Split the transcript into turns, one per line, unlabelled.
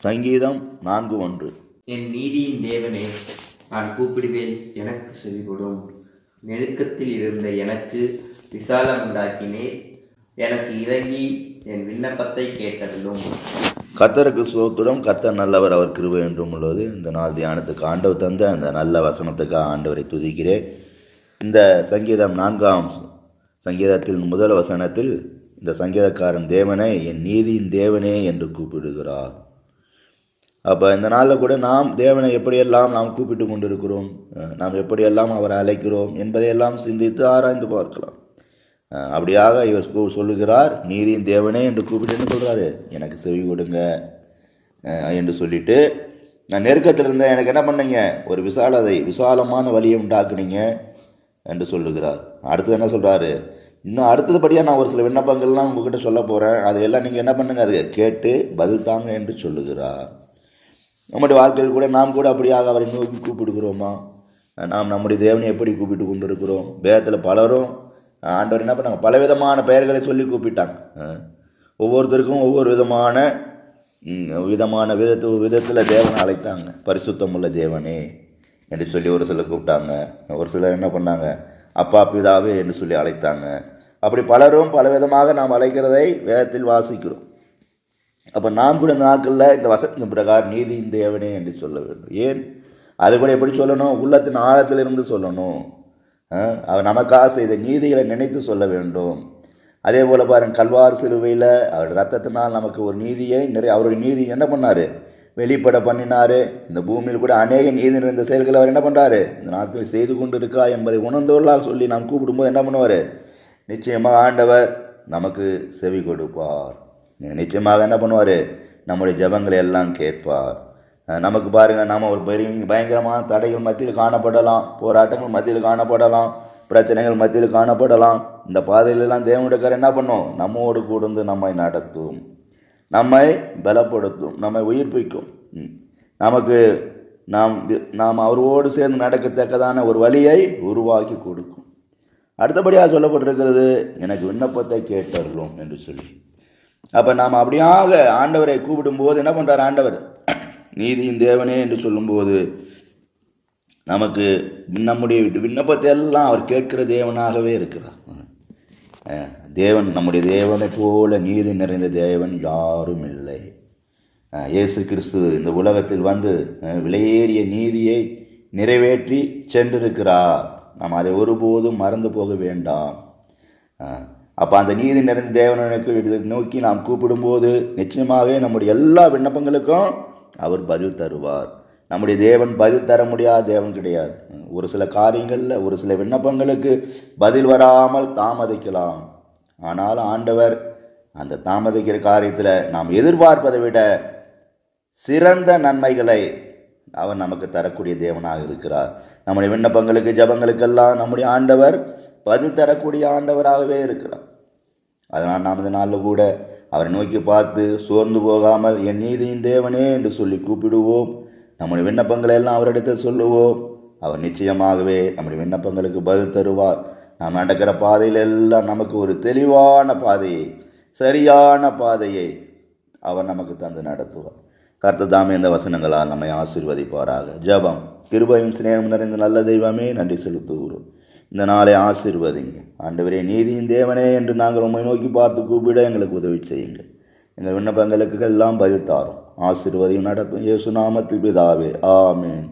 சங்கீதம் 4:1.
என் நீதியின் தேவனே, நான் கூப்பிடுவேன், எனக்கு செவிகொடும். நெருக்கத்தில் இருந்த எனக்கு விசாலம் உண்டாக்கினேன். எனக்கு இறங்கி என் விண்ணப்பத்தை கேட்டருளும்.
கர்த்தருக்கு ஸ்தோத்திரம். கர்த்தர் நல்லவர், அவர் கிருபை என்றும் உள்ளது. இந்த நாள் தியானத்துக்கு ஆண்டவர் தந்த அந்த நல்ல வசனத்துக்காக ஆண்டவரை துதிக்கிறேன். இந்த சங்கீதம் 4ஆம் சங்கீதத்தில் முதல் வசனத்தில் இந்த சங்கீதக்காரன் தேவனை என் நீதியின் தேவனே என்று கூப்பிடுகிறார். அப்போ இந்த நாளில் கூட நாம் தேவனை எப்படியெல்லாம் நாம் கூப்பிட்டு கொண்டிருக்கிறோம், நாம் எப்படியெல்லாம் அவரை அழைக்கிறோம் என்பதையெல்லாம் சிந்தித்து ஆராய்ந்து பார்க்கலாம். அப்படியாக இவர் சொல்லுகிறார், நீதியின் தேவனே என்று கூப்பிட்டு என்ன சொல்கிறாரு, எனக்கு செவி கொடுங்க என்று சொல்லிட்டு, நான் நெருக்கத்தில் இருந்தேன், எனக்கு என்ன பண்ணீங்க, ஒரு விசாலமான வழியை உண்டாக்குனீங்க என்று சொல்லுகிறார். அடுத்தது என்ன சொல்கிறாரு, இன்னும் அடுத்ததுபடியாக நான் ஒரு சில விண்ணப்பங்கள்லாம் உங்ககிட்ட சொல்ல போகிறேன், அதையெல்லாம் நீங்கள் என்ன பண்ணுங்க, அதை கேட்டு பதில் தாங்க என்று சொல்லுகிறார். நம்முடைய வாழ்க்கையில் கூட நாம் கூட அப்படியாக அவரை நோக்கி கூப்பிடுகிறோமா? நாம் நம்முடைய தேவனை எப்படி கூப்பிட்டு கொண்டு இருக்கிறோம்? வேதத்தில் பலரும் ஆண்டவர் என்ன பண்ணாங்க, பலவிதமான பெயர்களை சொல்லி கூப்பிட்டாங்க. ஒவ்வொருத்தருக்கும் ஒவ்வொரு விதத்தில் தேவனை அழைத்தாங்க. பரிசுத்தம் உள்ள தேவனே என்று சொல்லி ஒரு சிலர் கூப்பிட்டாங்க. ஒரு சிலர் என்ன பண்ணாங்க, அப்பா பிதாவே என்று சொல்லி அழைத்தாங்க. அப்படி பலரும் பலவிதமாக நாம் அழைக்கிறதை வேதத்தில் வாசிக்கிறோம். அப்போ நாம் கூட இந்த நாட்களில் இந்த வசனத்தின் பிரகாரம் நீதியின் தேவனே என்று சொல்ல வேண்டும். ஏன் அது கூட எப்படி சொல்லணும், உள்ளத்தின் ஆழத்திலிருந்து சொல்லணும். அவர் நமக்காக செய்த நீதிகளை நினைத்து சொல்ல வேண்டும். அதே போல் பாருங்கள், கல்வார் சிலுவையில் அவருடைய ரத்தத்தினால் நமக்கு ஒரு நீதியை அவருடைய நீதி என்ன பண்ணார், வெளிப்பட பண்ணினார். இந்த பூமியில் கூட அநேக நீதி நிறைந்த செயல்களை அவர் என்ன பண்ணுறாரு, இந்த நாட்களில் செய்து கொண்டு இருக்கா என்பதை உணர்ந்தவர்களாக சொல்லி நாம் கூப்பிடும்போது என்ன பண்ணுவார், நிச்சயமாக ஆண்டவர் நமக்கு செவி கொடுப்பார். நிச்சயமாக என்ன பண்ணுவார், நம்முடைய ஜெபங்களை எல்லாம் கேட்பார். நமக்கு பாருங்கள், நாம் ஒரு பயங்கரமான தடைகள் மத்தியில் காணப்படலாம், போராட்டங்கள் மத்தியில் காணப்படலாம், பிரச்சனைகள் மத்தியில் காணப்படலாம். இந்த பாதையிலெல்லாம் தேவனுடைய என்ன பண்ணும், நம்மோடு கூர்ந்து நம்மை நடத்தும், நம்மை பலப்படுத்தும், நம்மை உயிர்ப்பிக்கும். நமக்கு நாம் அவரோடு சேர்ந்து நடக்கத்தக்கதான ஒரு வழியை உருவாக்கி கொடுக்கும். அடுத்தபடியாக சொல்லப்பட்டிருக்கிறது, எனக்கு விண்ணப்பத்தை கேட்டருளும் என்று சொல்லி. அப்போ நாம் அப்படியாக ஆண்டவரை கூப்பிடும்போது என்ன பண்ணுறார் ஆண்டவர், நீதியின் தேவனே என்று சொல்லும்போது நமக்கு நம்முடைய விண்ணப்பத்தை எல்லாம் அவர் கேட்கிற தேவனாகவே இருக்கிறார். தேவன், நம்முடைய தேவனை போல நீதி நிறைந்த தேவன் யாரும் இல்லை. இயேசு கிறிஸ்து இந்த உலகத்தில் வந்து விலையேறிய நீதியை நிறைவேற்றி சென்றிருக்கிறார். நாம் அதை ஒருபோதும் மறந்து போக வேண்டாம். அப்போ அந்த நீதி நிறைந்த தேவனுக்கு நோக்கி நாம் கூப்பிடும்போது நிச்சயமாக நம்முடைய எல்லா விண்ணப்பங்களுக்கும் அவர் பதில் தருவார். நம்முடைய தேவன் பதில் தர முடியாத தேவன் கிடையாது. ஒரு சில காரியங்களில் ஒரு சில விண்ணப்பங்களுக்கு பதில் வராமல் தாமதிக்கலாம். ஆனால் ஆண்டவர் அந்த தாமதிக்கிற காரியத்தில் நாம் எதிர்பார்ப்பதை விட சிறந்த நன்மைகளை அவர் நமக்கு தரக்கூடிய தேவனாக இருக்கிறார். நம்முடைய விண்ணப்பங்களுக்கு ஜபங்களுக்கெல்லாம் நம்முடைய ஆண்டவர் பதில் தரக்கூடிய ஆண்டவராகவே இருக்கிறார். அதனால் நாம் இந்த நாளில் கூட அவரை நோக்கி பார்த்து சோர்ந்து போகாமல் என் நீதியின் தேவனே என்று சொல்லி கூப்பிடுவோம். நம்முடைய விண்ணப்பங்களை எல்லாம் அவரிடத்தில் சொல்லுவோம். அவர் நிச்சயமாகவே நம்முடைய விண்ணப்பங்களுக்கு பதில் தருவார். நாம் நடக்கிற பாதையில் எல்லாம் நமக்கு ஒரு தெளிவான பாதையை, சரியான பாதையை அவர் நமக்கு தந்து நடத்துவார். கர்த்தர் தாமே இந்த வசனங்களால் நம்மை ஆசீர்வதிப்பாராக. ஜெபம். கிருபையும் சிநேகம் நிறைந்த நல்ல தெய்வமே, நன்றி செலுத்துகிறோம். இந்த நாளை ஆசீர்வதிங்க ஆண்டவரே. நீதியின் தேவனே என்று நாங்கள் உம்மை நோக்கி பார்த்து கூப்பிட எங்களுக்கு உதவி செய்யுங்க. எங்கள் விண்ணப்பங்களுக்கு எல்லாம் பதில் தாரும், ஆசீர்வதியும் நடத்தும். இயேசு நாமத்தில் பிதாவே, ஆமென்.